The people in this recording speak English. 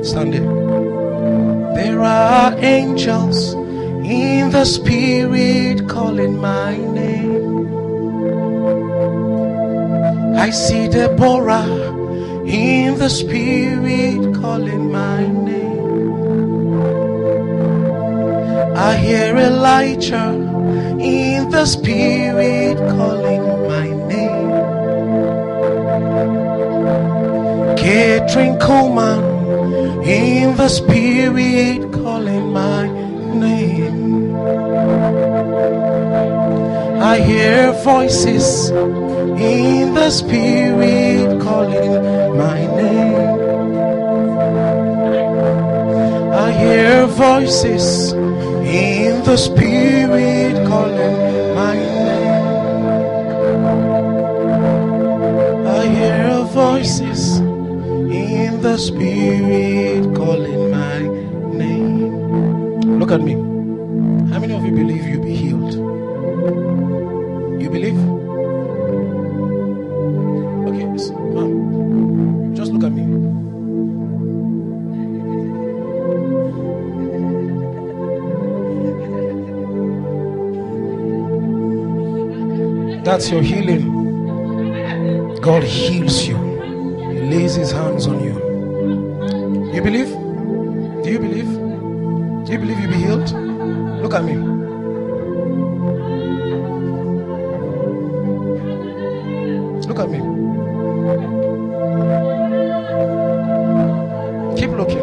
Stand there. There are angels in the spirit calling my name. I see Deborah in the spirit calling my name. I hear Elijah in the spirit calling my name. Catherine Coleman in the spirit calling my name. I hear voices in the spirit calling my name. I hear voices in the spirit calling my name. I hear voices in the spirit calling my name. Look at me. How many of you believe you'll be healed? You believe? Okay, ma'am, just look at me. That's your healing. God heals you. He lays his hands on you. You believe? Do you believe? Do you believe you'll be healed? Look at me. Look at me. Keep looking.